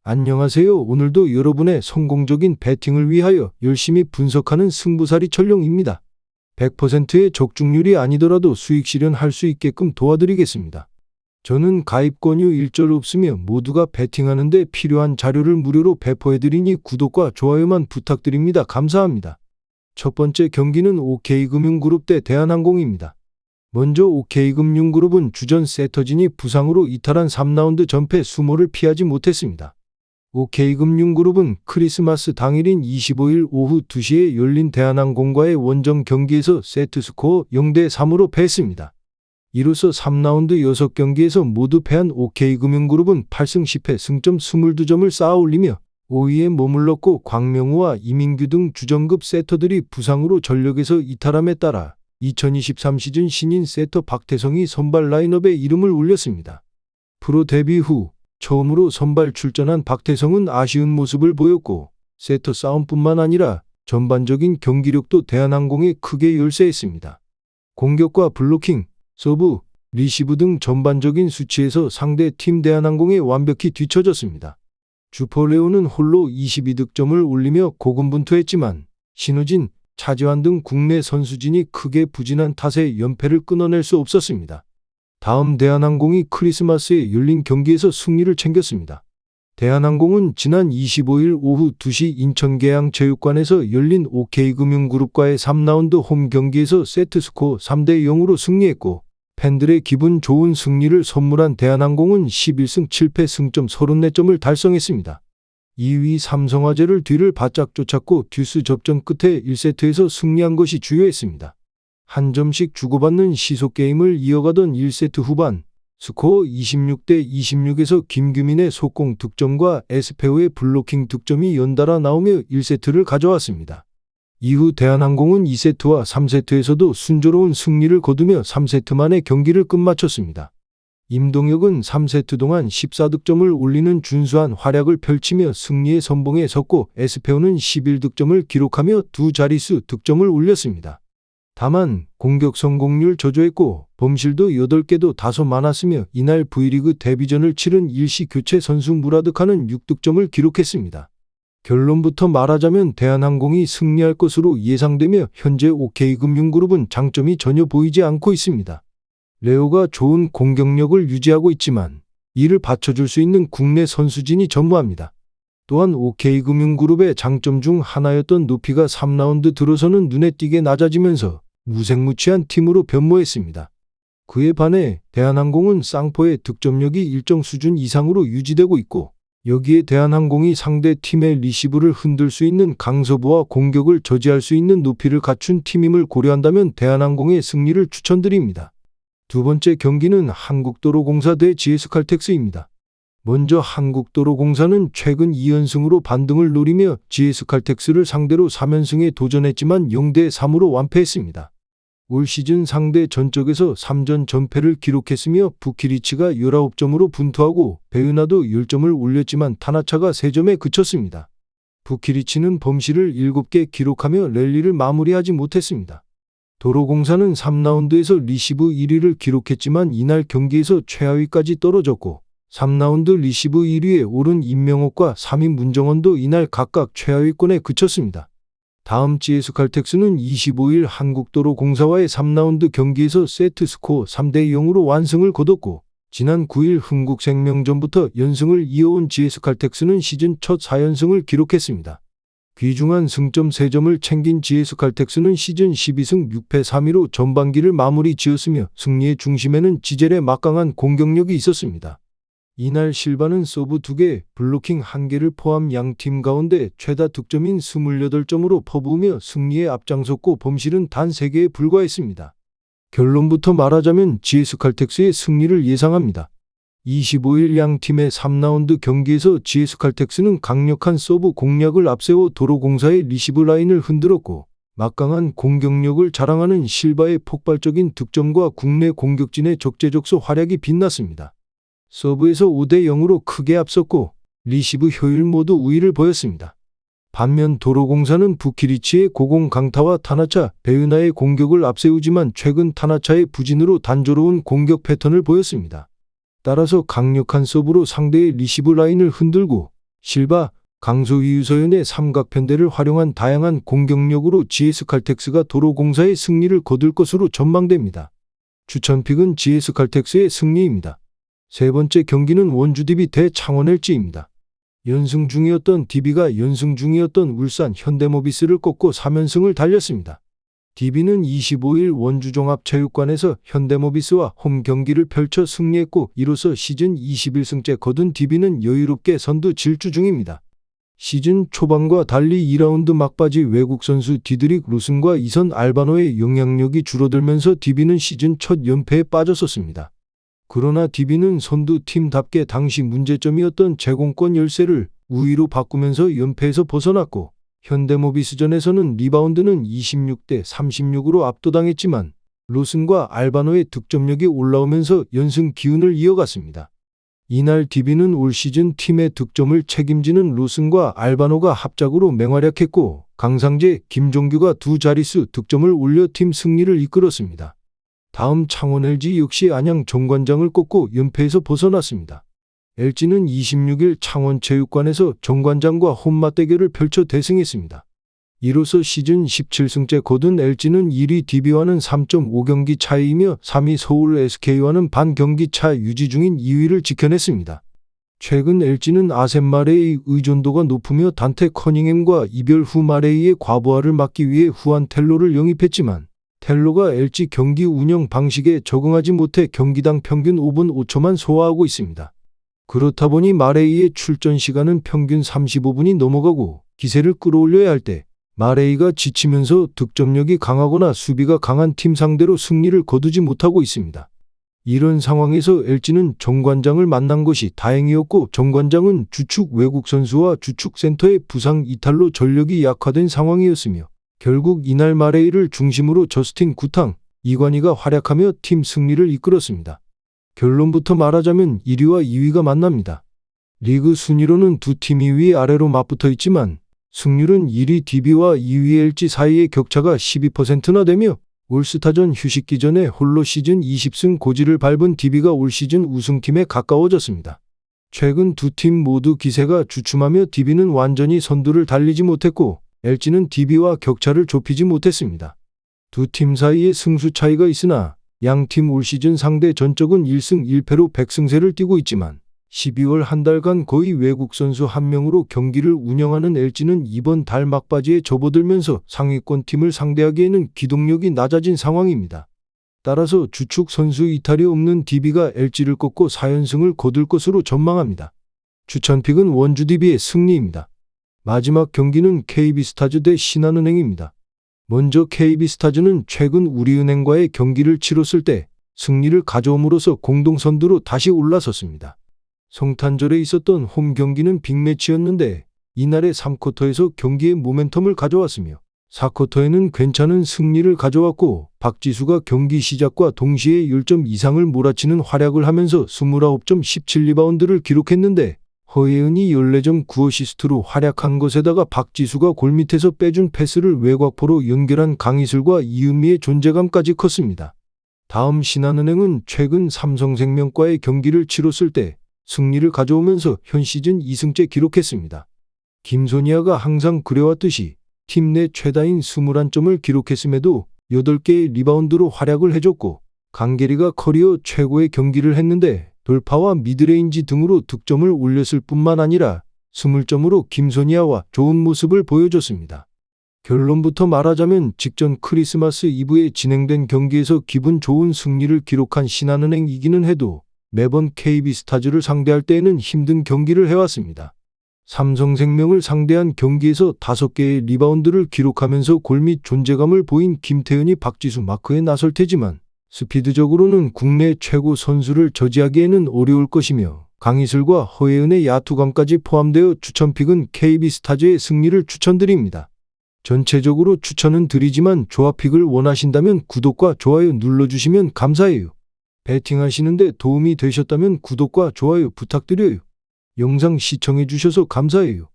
안녕하세요. 오늘도 여러분의 성공적인 배팅을 위하여 열심히 분석하는 승부사리 철룡입니다. 100%의 적중률이 아니더라도 수익 실현할 수 있게끔 도와드리겠습니다. 저는 가입 권유 일절 없으며 모두가 배팅하는 데 필요한 자료를 무료로 배포해드리니 구독과 좋아요만 부탁드립니다. 감사합니다. 첫 번째 경기는 OK금융그룹 대 대한항공입니다. 먼저 OK금융그룹은 주전 세터진이 부상으로 이탈한 3라운드 전패 수모를 피하지 못했습니다. OK금융그룹은 크리스마스 당일인 25일 오후 2시에 열린 대한항공과의 원정 경기에서 세트스코어 0대3으로 패했습니다. 이로써 3라운드 6경기에서 모두 패한 OK금융그룹은 8승 10패 승점 22점을 쌓아 올리며 5위에 머물렀고, 광명우와 이민규 등 주전급 세터들이 부상으로 전력에서 이탈함에 따라 2023 시즌 신인 세터 박태성이 선발 라인업에 이름을 올렸습니다. 프로 데뷔 후 처음으로 선발 출전한 박태성은 아쉬운 모습을 보였고, 세터 싸움뿐만 아니라 전반적인 경기력도 대한항공에 크게 열세했습니다. 공격과 블로킹, 서브, 리시브 등 전반적인 수치에서 상대 팀 대한항공에 완벽히 뒤처졌습니다. 주포레오는 홀로 22득점을 올리며 고군분투했지만 신우진, 차지환 등 국내 선수진이 크게 부진한 탓에 연패를 끊어낼 수 없었습니다. 다음 대한항공이 크리스마스에 열린 경기에서 승리를 챙겼습니다. 대한항공은 지난 25일 오후 2시 인천계양체육관에서 열린 OK금융그룹과의 3라운드 홈 경기에서 세트스코어 3대0으로 승리했고, 팬들의 기분 좋은 승리를 선물한 대한항공은 11승 7패 승점 34점을 달성했습니다. 2위 삼성화재를 뒤를 바짝 쫓았고 듀스 접전 끝에 1세트에서 승리한 것이 주요했습니다. 한 점씩 주고받는 시속게임을 이어가던 1세트 후반, 스코어 26대 26에서 김규민의 속공 득점과 에스페오의 블로킹 득점이 연달아 나오며 1세트를 가져왔습니다. 이후 대한항공은 2세트와 3세트에서도 순조로운 승리를 거두며 3세트 만에 경기를 끝마쳤습니다. 임동혁은 3세트 동안 14득점을 올리는 준수한 활약을 펼치며 승리의 선봉에 섰고, 에스페오는 11득점을 기록하며 두 자릿수 득점을 올렸습니다. 다만 공격 성공률 저조했고 범실도 8개도 다소 많았으며 이날 V리그 데뷔전을 치른 일시 교체 선수 무라드카는 6득점을 기록했습니다. 결론부터 말하자면 대한항공이 승리할 것으로 예상되며 현재 OK금융그룹은 장점이 전혀 보이지 않고 있습니다. 레오가 좋은 공격력을 유지하고 있지만 이를 받쳐줄 수 있는 국내 선수진이 전무합니다. 또한 OK금융그룹의 장점 중 하나였던 높이가 3라운드 들어서는 눈에 띄게 낮아지면서 무색무취한 팀으로 변모했습니다. 그에 반해 대한항공은 쌍포의 득점력이 일정 수준 이상으로 유지되고 있고, 여기에 대한항공이 상대 팀의 리시브를 흔들 수 있는 강서부와 공격을 저지할 수 있는 높이를 갖춘 팀임을 고려한다면 대한항공의 승리를 추천드립니다. 두 번째 경기는 한국도로공사 대 GS칼텍스입니다. 먼저 한국도로공사는 최근 2연승으로 반등을 노리며 GS칼텍스를 상대로 3연승에 도전했지만 0대3으로 완패했습니다. 올 시즌 상대 전적에서 3전 전패를 기록했으며 부키리치가 19점으로 분투하고 베으나도 10점을 올렸지만 타나차가 3점에 그쳤습니다. 부키리치는 범실을 7개 기록하며 랠리를 마무리하지 못했습니다. 도로공사는 3라운드에서 리시브 1위를 기록했지만 이날 경기에서 최하위까지 떨어졌고, 3라운드 리시브 1위에 오른 임명옥과 3위 문정원도 이날 각각 최하위권에 그쳤습니다. 다음 GS칼텍스는 25일 한국도로공사와의 3라운드 경기에서 세트스코어 3대0으로 완승을 거뒀고, 지난 9일 흥국생명전부터 연승을 이어온 GS칼텍스는 시즌 첫 4연승을 기록했습니다. 귀중한 승점 3점을 챙긴 GS칼텍스는 시즌 12승 6패 3위로 전반기를 마무리 지었으며 승리의 중심에는 지젤의 막강한 공격력이 있었습니다. 이날 실바는 서브 2개, 블로킹 1개를 포함 양팀 가운데 최다 득점인 28점으로 퍼부으며 승리에 앞장섰고 범실은 단 3개에 불과했습니다. 결론부터 말하자면 GS칼텍스의 승리를 예상합니다. 25일 양팀의 3라운드 경기에서 GS칼텍스는 강력한 서브 공략을 앞세워 도로공사의 리시브 라인을 흔들었고, 막강한 공격력을 자랑하는 실바의 폭발적인 득점과 국내 공격진의 적재적소 활약이 빛났습니다. 서브에서 5대0으로 크게 앞섰고 리시브 효율 모두 우위를 보였습니다. 반면 도로공사는 부키리치의 고공 강타와 타나차, 베으나의 공격을 앞세우지만 최근 타나차의 부진으로 단조로운 공격 패턴을 보였습니다. 따라서 강력한 서브로 상대의 리시브 라인을 흔들고 실바, 강소 이유서연의 삼각편대를 활용한 다양한 공격력으로 GS칼텍스가 도로공사의 승리를 거둘 것으로 전망됩니다. 추천픽은 GS칼텍스의 승리입니다. 세 번째 경기는 원주 DB 대 창원 LG입니다. 연승 중이었던 DB가 연승 중이었던 울산 현대모비스를 꺾고 3연승을 달렸습니다. DB는 25일 원주종합체육관에서 현대모비스와 홈 경기를 펼쳐 승리했고 이로써 시즌 21승째 거둔 DB는 여유롭게 선두 질주 중입니다. 시즌 초반과 달리 2라운드 막바지 외국 선수 디드릭 루슨과 이선 알바노의 영향력이 줄어들면서 DB는 시즌 첫 연패에 빠졌었습니다. 그러나 DB는 선두 팀답게 당시 문제점이었던 제공권 열세를 우위로 바꾸면서 연패에서 벗어났고 현대모비스전에서는 리바운드는 26대 36으로 압도당했지만 루슨과 알바노의 득점력이 올라오면서 연승 기운을 이어갔습니다. 이날 DB는 올 시즌 팀의 득점을 책임지는 루슨과 알바노가 합작으로 맹활약했고 강상재, 김종규가 두 자릿수 득점을 올려 팀 승리를 이끌었습니다. 다음 창원 LG 역시 안양 정관장을 꺾고 연패에서 벗어났습니다. LG는 26일 창원체육관에서 정관장과 홈맞대결을 펼쳐 대승했습니다. 이로써 시즌 17승째 거둔 LG는 1위 DB와는 3.5경기 차이이며 3위 서울 SK와는 반 경기 차 유지 중인 2위를 지켜냈습니다. 최근 LG는 아셈 마레이의 의존도가 높으며 단테 커닝햄과 이별 후 마레이의 과부하를 막기 위해 후안 텔로를 영입했지만 텔로가 LG 경기 운영 방식에 적응하지 못해 경기당 평균 5분 5초만 소화하고 있습니다. 그렇다 보니 마레이의 출전 시간은 평균 35분이 넘어가고 기세를 끌어올려야 할 때 마레이가 지치면서 득점력이 강하거나 수비가 강한 팀 상대로 승리를 거두지 못하고 있습니다. 이런 상황에서 LG는 정관장을 만난 것이 다행이었고 정관장은 주축 외국 선수와 주축 센터의 부상 이탈로 전력이 약화된 상황이었으며 결국 이날 마레이를 중심으로 저스틴 구탕, 이관희가 활약하며 팀 승리를 이끌었습니다. 결론부터 말하자면 1위와 2위가 만납니다. 리그 순위로는 두 팀이 위아래로 맞붙어 있지만 승률은 1위 DB와 2위 LG 사이의 격차가 12%나 되며 올스타전 휴식기 전에 홀로 시즌 20승 고지를 밟은 DB가 올 시즌 우승팀에 가까워졌습니다. 최근 두 팀 모두 기세가 주춤하며 DB는 완전히 선두를 달리지 못했고 LG는 DB와 격차를 좁히지 못했습니다. 두 팀 사이에 승수 차이가 있으나 양팀 올 시즌 상대 전적은 1승 1패로 100승세를 띠고 있지만 12월 한 달간 거의 외국 선수 한 명으로 경기를 운영하는 LG는 이번 달 막바지에 접어들면서 상위권 팀을 상대하기에는 기동력이 낮아진 상황입니다. 따라서 주축 선수 이탈이 없는 DB가 LG를 꺾고 4연승을 거둘 것으로 전망합니다. 추천픽은 원주 DB의 승리입니다. 마지막 경기는 KB스타즈 대 신한은행입니다. 먼저 KB스타즈는 최근 우리은행과의 경기를 치렀을 때 승리를 가져옴으로써 공동선두로 다시 올라섰습니다. 성탄절에 있었던 홈 경기는 빅매치였는데 이날의 3쿼터에서 경기의 모멘텀을 가져왔으며 4쿼터에는 괜찮은 승리를 가져왔고 박지수가 경기 시작과 동시에 10점 이상을 몰아치는 활약을 하면서 29점 17리바운드를 기록했는데 허예은이 14점 9어시스트로 활약한 것에다가 박지수가 골밑에서 빼준 패스를 외곽포로 연결한 강희슬과 이은미의 존재감까지 컸습니다. 다음 신한은행은 최근 삼성생명과의 경기를 치렀을 때 승리를 가져오면서 현 시즌 2승째 기록했습니다. 김소니아가 항상 그래왔듯이 팀 내 최다인 21점을 기록했음에도 8개의 리바운드로 활약을 해줬고 강계리가 커리어 최고의 경기를 했는데 돌파와 미드레인지 등으로 득점을 올렸을 뿐만 아니라 20점으로 김소니아와 좋은 모습을 보여줬습니다. 결론부터 말하자면 직전 크리스마스 이브에 진행된 경기에서 기분 좋은 승리를 기록한 신한은행이기는 해도 매번 KB스타즈를 상대할 때에는 힘든 경기를 해왔습니다. 삼성생명을 상대한 경기에서 5개의 리바운드를 기록하면서 골밑 존재감을 보인 김태현이 박지수 마크에 나설 테지만 스피드적으로는 국내 최고 선수를 저지하기에는 어려울 것이며 강희슬과 허예은의 야투감까지 포함되어 추천픽은 KB스타즈의 승리를 추천드립니다. 전체적으로 추천은 드리지만 조합픽을 원하신다면 구독과 좋아요 눌러주시면 감사해요. 배팅하시는데 도움이 되셨다면 구독과 좋아요 부탁드려요. 영상 시청해주셔서 감사해요.